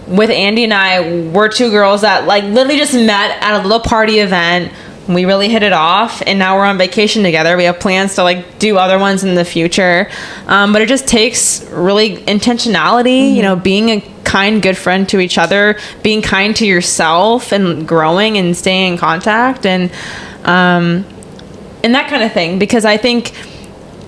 with Andie and I, we're two girls that like literally just met at a little party event. We really hit it off, and now we're on vacation together. We have plans to like do other ones in the future. But it just takes really intentionality, you know, being a kind, good friend to each other, being kind to yourself, and growing and staying in contact, and that kind of thing. Because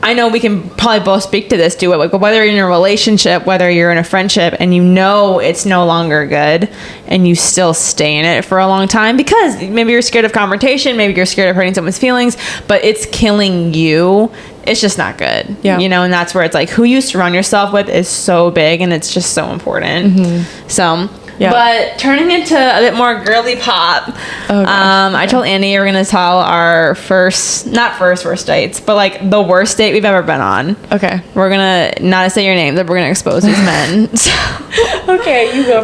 I know we can probably both speak to this, do it, like, whether you're in a relationship, whether you're in a friendship, and you know it's no longer good, and you still stay in it for a long time because maybe you're scared of confrontation, maybe you're scared of hurting someone's feelings, but it's killing you. It's just not good. You know, and that's where it's like, who you surround yourself with is so big, and it's just so important. So but turning into a bit more girly pop, I told Andie we're gonna tell our not first dates, but like the worst date we've ever been on. We're gonna not say your names, but we're gonna expose these men. Okay, you go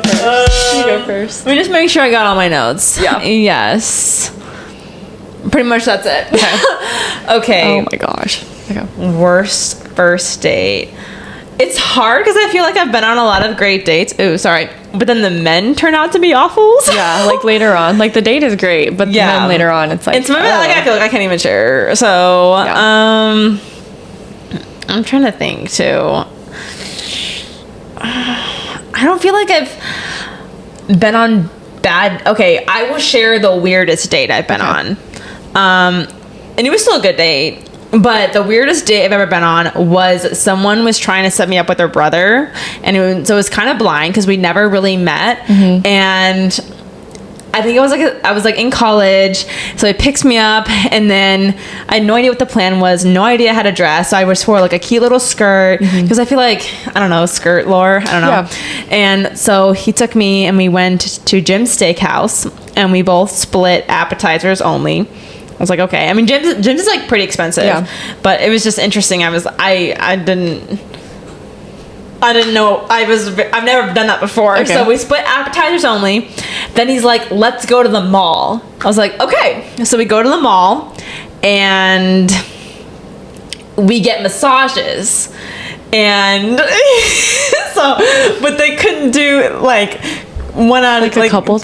first. Let me just make sure I got all my notes. Yes, pretty much that's it. Okay. Oh my gosh. Worst first date. It's hard because I feel like I've been on a lot of great dates. Ooh, sorry. But then the men turn out to be awful. Like later on. Like the date is great, but then later on it's like... It's like I feel like I can't even share. So, I'm trying to think too. I don't feel like I've been on bad... Okay, I will share the weirdest date I've been on. And it was still a good date. But the weirdest date I've ever been on was someone was trying to set me up with their brother. And so it was kind of blind because we never really met. And I think I was like in college. So he picks me up, and then I had no idea what the plan was, no idea how to dress. So I just wore like a cute little skirt because I feel like, I don't know, skirt lore. I don't know. And so he took me, and we went to Jim's Steakhouse, and we both split appetizers only. I was like, okay. I mean, Jim's is like pretty expensive, but it was just interesting. I I didn't know. I've never done that before. Okay. So we split appetizers only. Then he's like, let's go to the mall. I was like, okay. So we go to the mall and we get massages. And so, but they couldn't do like one out of like a couple's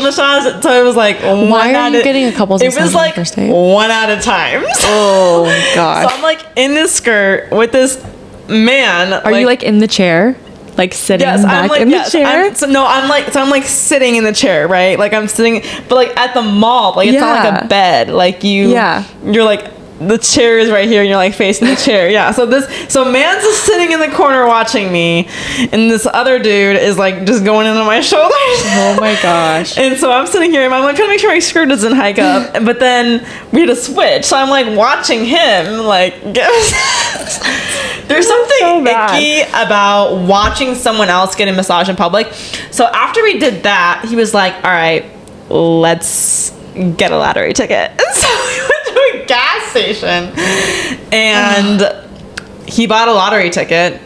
massage. So it was like, why are you getting a couple's massage? It was like one at a time. Oh gosh. So I'm like in this skirt with this man. Are you like in the chair? Like sitting back in the chair? I'm like sitting in the chair, right? Like I'm sitting, but like at the mall, like it's not like a bed. Like you're like, the chair is right here and you're like facing the chair. Yeah. So man's just sitting in the corner watching me, and this other dude is like just going into my shoulders. Oh my gosh. And so I'm sitting here and I'm like trying to make sure my skirt doesn't hike up. But then we had to switch. So I'm like watching him like there's something so icky about watching someone else get a massage in public. So after we did that, he was like, all right, let's get a lottery ticket. And so we went to a gas station and he bought a lottery ticket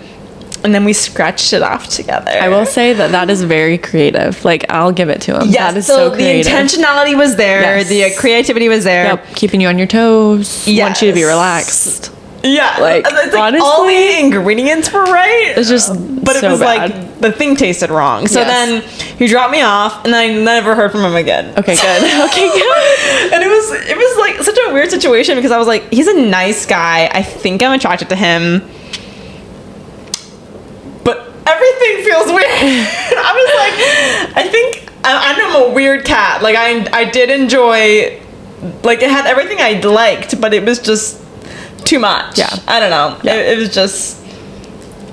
and then we scratched it off together. I will say that is very creative. Like, I'll give it to him. Yes, that is so creative. The intentionality was there. Yes. The creativity was there. Yep, keeping you on your toes. Yes. Want you to be relaxed. Yeah, like honestly, all the ingredients were right. It's just, but it was bad. Like the thing tasted wrong. So then he dropped me off, and I never heard from him again. Okay, good. Okay, good. And it was like such a weird situation because I was like, he's a nice guy. I think I'm attracted to him, but everything feels weird. I was like, I think I'm a weird cat. Like I did enjoy, like it had everything I liked, but it was just too much. Yeah. I don't know. Yeah. It was just,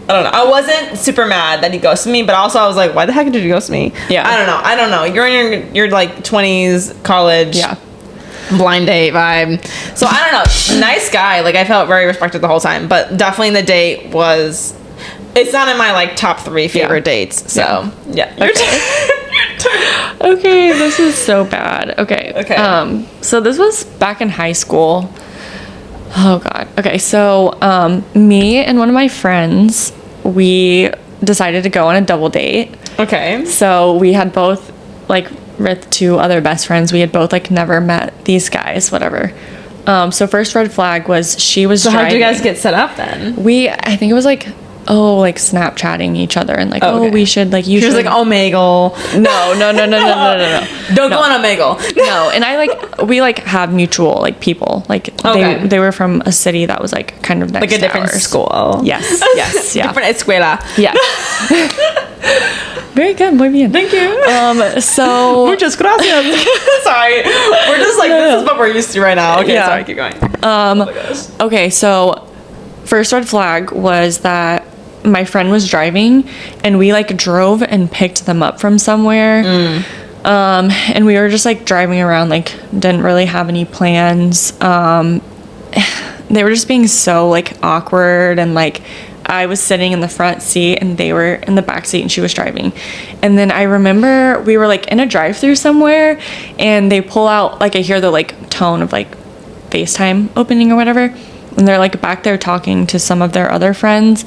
I don't know. I wasn't super mad that he ghosted me, but also I was like, why the heck did you ghost me? Yeah. I don't know. You're in your like 20s, college. Yeah. Blind date vibe. So I don't know. Nice guy. Like I felt very respected the whole time, but definitely the date was, it's not in my like top 3 favorite dates. So yeah. Okay, this is so bad. Okay. So this was back in high school. Oh God. Okay, so me and one of my friends, we decided to go on a double date. Okay. So we had both, like, with 2 other best friends, we had both like never met these guys, whatever. So first red flag was she was driving. So how did you guys get set up then? I think it was like, like Snapchatting each other and like, we should like, you should. She was like, Omegle. No. Don't go on Omegle. No, and we like have mutual like people. Like they were from a city that was like kind of next like a different ours. School. Yes, yeah. Different escuela. Yeah. Very good, muy bien. Thank you. So muchas gracias. Sorry, we're just like this is what we're used to right now. Okay, sorry, keep going. Okay, so first red flag was that my friend was driving and we like drove and picked them up from somewhere. And we were just like driving around, like didn't really have any plans. They were just being so like awkward, and like I was sitting in the front seat and they were in the back seat and she was driving. And then I remember we were like in a drive-through somewhere and they pull out, like I hear the like tone of like FaceTime opening or whatever, and they're like back there talking to some of their other friends.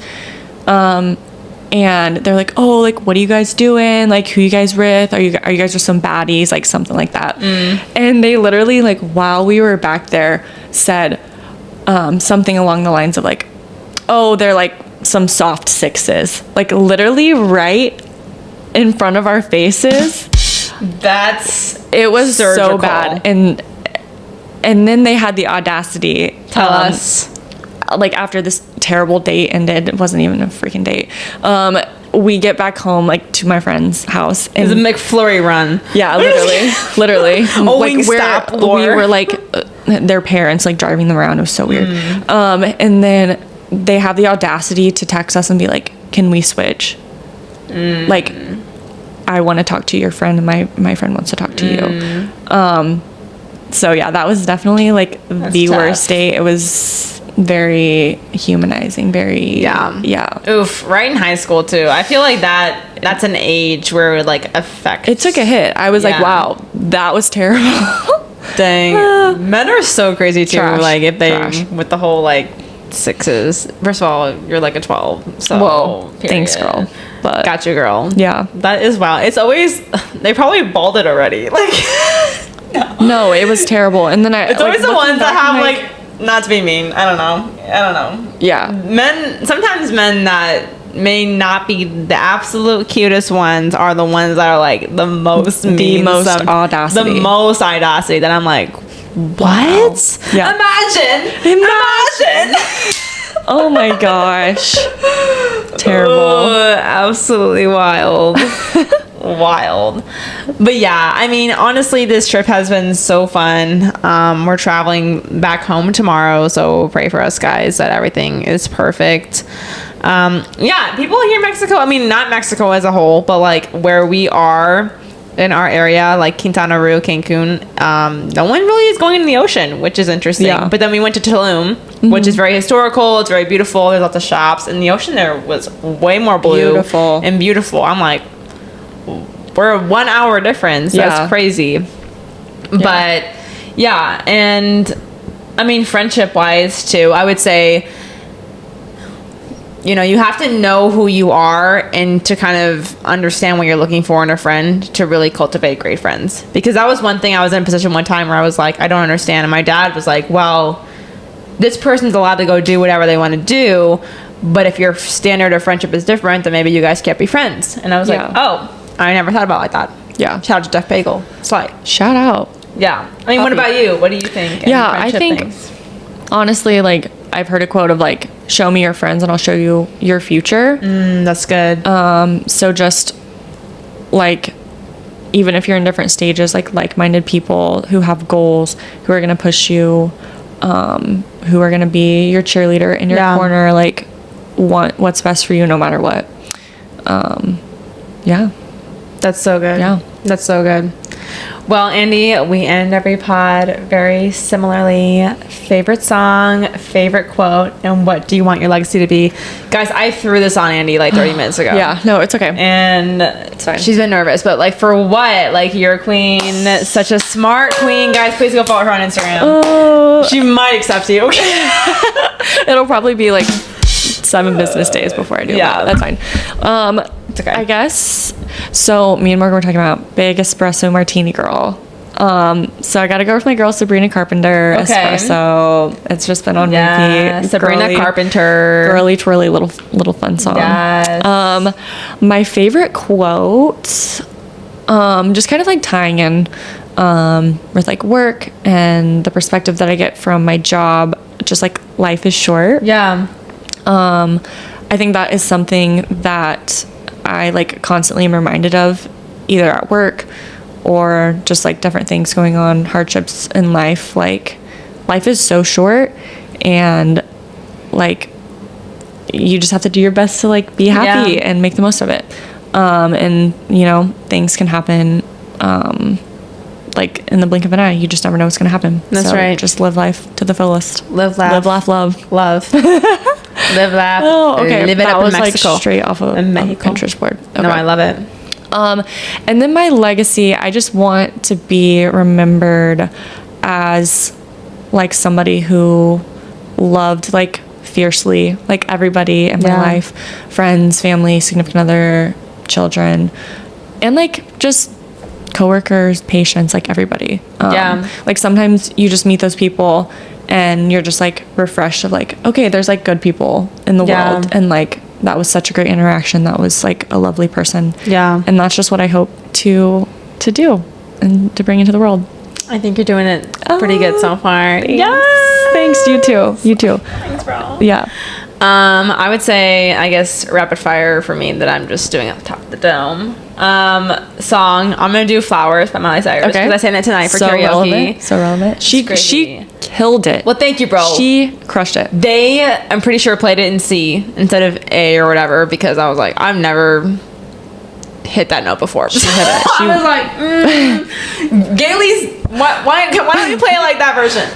And they're like, oh, like, what are you guys doing? Like, who you guys with? Are you guys just some baddies? Like, something like that. And they literally, like, while we were back there, said something along the lines of, like, oh, they're, like, some soft 6s. Like, literally right in front of our faces. It was surgical. So bad. And then they had the audacity. Tell us. Like after this terrible date ended, it wasn't even a freaking date. We get back home like to my friend's house. And it was a McFlurry run. Yeah, literally. Like stop. We were like their parents like driving them around. It was so weird. And then they have the audacity to text us and be like, "Can we switch?" Like, I want to talk to your friend, and my friend wants to talk to you. So yeah, that was definitely like the tough. Worst date. It was very humanizing, Oof, right in high school too. I feel like that's an age where it would like affect. It took a hit. I was like, wow, that was terrible. Dang. Men are so crazy too. Like if they with the whole like 6s. First of all, you're like a 12. So, whoa, thanks, girl. But got you, girl. Yeah. That is wild. It's always, they probably balded already. Like, no, it was terrible. And then it's always the ones that have like, not to be mean, I don't know. Yeah. Sometimes men that may not be the absolute cutest ones are the ones that are like the most the most audacity. The most audacity that I'm like, what? Wow. Yeah. Imagine. Oh my gosh. Terrible. Oh, absolutely wild. Wild. But yeah, I mean, honestly, this trip has been so fun. We're traveling back home tomorrow, so pray for us, guys, that everything is perfect. Yeah, people here in Mexico, I mean, not Mexico as a whole, but like where we are in our area, like Quintana Roo, Cancun, no one really is going in the ocean, which is interesting. Yeah. But then we went to Tulum, which is very historical. It's very beautiful. There's lots of shops, and the ocean there was way more blue and beautiful. I'm like, we're a 1 hour difference. Yeah. That's crazy. Yeah. But yeah, and I mean, friendship wise too, I would say, you know, you have to know who you are and to kind of understand what you're looking for in a friend to really cultivate great friends. Because that was one thing, I was in a position one time where I was like, I don't understand. And my dad was like, well, this person's allowed to go do whatever they want to do, but if your standard of friendship is different, then maybe you guys can't be friends. And I was like, oh, I never thought about it like that. Yeah. Shout out to Jeff Bagel. It's like, shout out. Yeah. I mean, what about you? What do you think? Yeah, I think, honestly, like, I've heard a quote of like, show me your friends and I'll show you your future. That's good. So just like, even if you're in different stages, like-minded people who have goals, who are going to push you, who are going to be your cheerleader in your corner, like want what's best for you no matter what. Yeah. That's so good. Yeah. That's so good. Well, Andie, we end every pod very similarly. Favorite song, favorite quote, and what do you want your legacy to be? Guys, I threw this on Andie like 30 minutes ago. Yeah, no, it's okay. And it's fine. She's been nervous, but like for what? Like you're a queen, such a smart queen. Guys, please go follow her on Instagram. She might accept you. It'll probably be like 7 business days before I do. Yeah, that's fine. It's okay. I guess. So me and Morgan were talking about big espresso martini girl. So I gotta go with my girl Sabrina Carpenter. Okay. Espresso. It's just been on repeat. Sabrina Carpenter. Girly twirly little fun song. Yes. My favorite quote, just kind of like tying in with like work and the perspective that I get from my job, just like life is short. Yeah. I think that is something that I like constantly am reminded of, either at work or just like different things going on, hardships in life. Like life is so short, and like you just have to do your best to like be happy and make the most of it. And you know, things can happen like in the blink of an eye. You just never know what's gonna happen. That's right. Just live life to the fullest. Live, laugh, love. Live, laugh. Oh, okay. Live it that up was in Mexico. Like straight off of a Pinterest board. Okay. No, I love it. And then my legacy, I just want to be remembered as like somebody who loved like fiercely, like everybody in my life, friends, family, significant other, children, and like just coworkers, patients, like everybody. Like sometimes you just meet those people and you're just like refreshed of like, okay, there's like good people in the world, and like that was such a great interaction. That was like a lovely person. Yeah. And that's just what I hope to do and to bring into the world. I think you're doing it pretty good so far. Yes. Thanks. You too. Thanks, bro. Yeah. I would say, I guess, rapid fire for me that I'm just doing off the top of the dome. Song, I'm gonna do Flowers by Miley Cyrus, because I sang that tonight for karaoke. So relevant. She killed it. Well, thank you, bro. She crushed it. They, I'm pretty sure, played it in C instead of A or whatever, because I was like, I've never hit that note before. She hit it. I was like, Gailey's, why don't you play it like that version?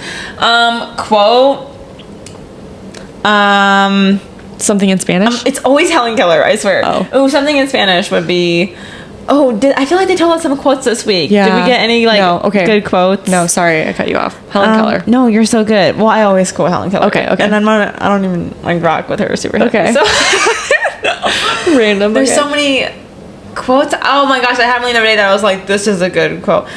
Quote, something in Spanish? it's always Helen Keller, I swear. Something in Spanish would be, Oh, I feel like they told us some quotes this week. Yeah. Did we get any good quotes? No, sorry, I cut you off. Helen Keller. No, you're so good. Well, I always quote Helen Keller. Okay. And I don't even like rock with her super heavy. Okay. So random. There's so many quotes. Oh my gosh, I had one the other day that I was like, this is a good quote.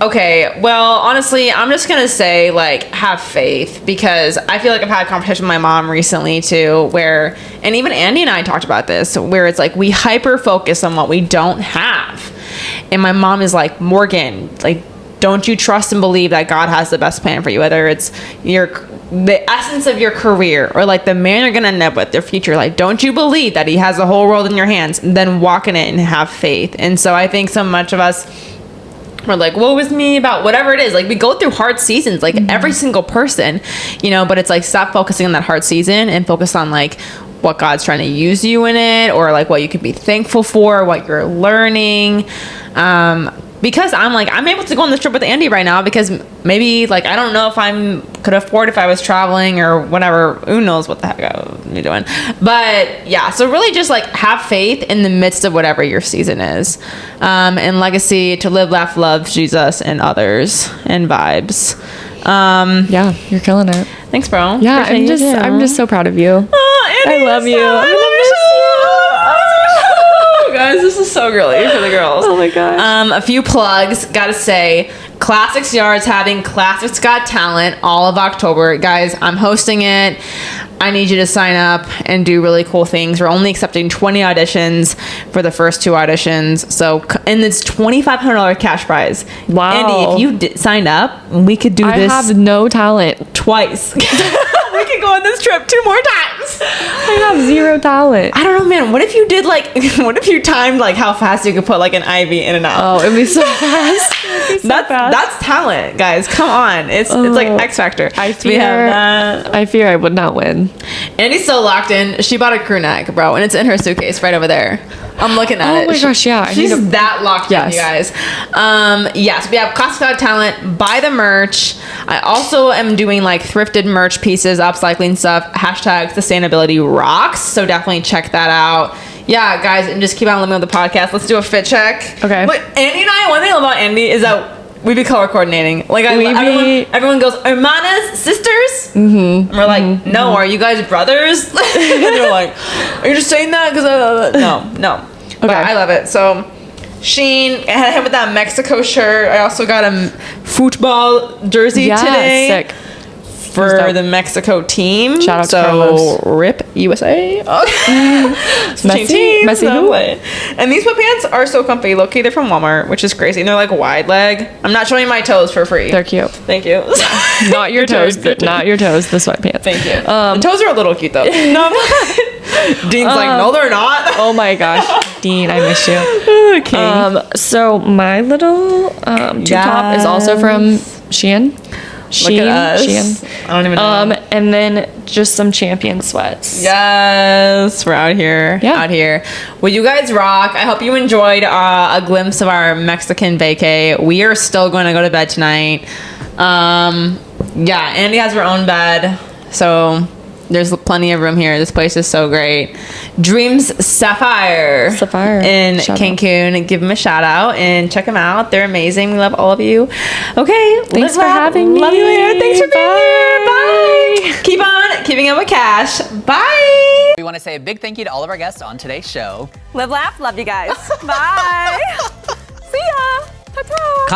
Okay, well, honestly, I'm just gonna say, like, have faith, because I feel like I've had a conversation with my mom recently too, and even Andie and I talked about this, where it's like we hyper focus on what we don't have, and my mom is like, Morgan, like, don't you trust and believe that God has the best plan for you, whether it's the essence of your career or like the man you're gonna end up with, their future. Like, don't you believe that He has the whole world in your hands? And then walk in it and have faith. And so I think so much of us, we're like, woe is me about whatever it is. Like, we go through hard seasons, like every single person, but it's like, stop focusing on that hard season and focus on like what God's trying to use you in it, or like what you could be thankful for, what you're learning. Because I'm able to go on this trip with Andie right now, because maybe, like, I don't know if could afford if I was traveling or whatever. Who knows what the heck I would be doing. But yeah, so really just like have faith in the midst of whatever your season is. And legacy to live, laugh, love Jesus and others and vibes. Yeah, you're killing it. Thanks, bro. Yeah, I'm just so proud of you. Oh, Andie, I love you. I love you. Guys, this is so girly for the girls. Oh my gosh. A few plugs. Gotta say, Classics Yard's having Classics Got Talent all of October. Guys, I'm hosting it. I need you to sign up and do really cool things. We're only accepting 20 auditions for the first 2 auditions. So, and it's $2,500 cash prize. Wow. Andie, if you signed up, we could do this. I have no talent. Twice. We could go on this trip 2 more times. I have 0 talent. I don't know, man. What if you did what if you timed like how fast you could put like an IV in and out? Oh, it'd be so fast. That's talent, guys. Come on. It's like X Factor. I fear I would not win. Andie's so locked in. She bought a crew neck, bro, and it's in her suitcase right over there. I'm looking at it. Oh my gosh, yeah. She's that locked in, you guys. Yes, we have Classic Got Talent. Buy the merch. I also am doing like thrifted merch pieces, upcycling stuff. Hashtag sustainability rocks. So definitely check that out. Yeah, guys, and just keep on living with the podcast. Let's do a fit check. Okay. But Andie and I, one thing about Andie is that we be color coordinating. Like, everyone goes, hermanas, sisters? Mm-hmm. And we're like, no, are you guys brothers? And they're like, are you just saying that? Because no. Okay. But I love it. So, Sheen, I had him with that Mexico shirt. I also got a football jersey today. Sick. For the Mexico team. Shout out to Carlos. RIP USA. Messy who? And these sweatpants are so comfy. Low-key, they're from Walmart, which is crazy. And they're like wide leg. I'm not showing my toes for free. They're cute. Thank you. Not your toes. Not your toes, the sweatpants. Thank you. The toes are a little cute though. No, Dean's like, no, they're not. Oh my gosh. Dean, I miss you. Okay. So my little tube top is also from Shein. Look at us. Shein. I don't even know. And then just some Champion sweats. Yes, we're out here. Yeah. Out here. Well, you guys rock. I hope you enjoyed a glimpse of our Mexican vacay. We are still going to go to bed tonight. Yeah, Andie has her own bed, so there's plenty of room here. This place is so great. Dreams Sapphire in Cancun. Give them a shout out and check them out. They're amazing. We love all of you. Okay, thanks for having me. Love you later. Thanks for being here. Bye. Keep on keeping up with Cash. Bye. We want to say a big thank you to all of our guests on today's show. Live, laugh, love you guys. Bye. See ya. Ta-ta.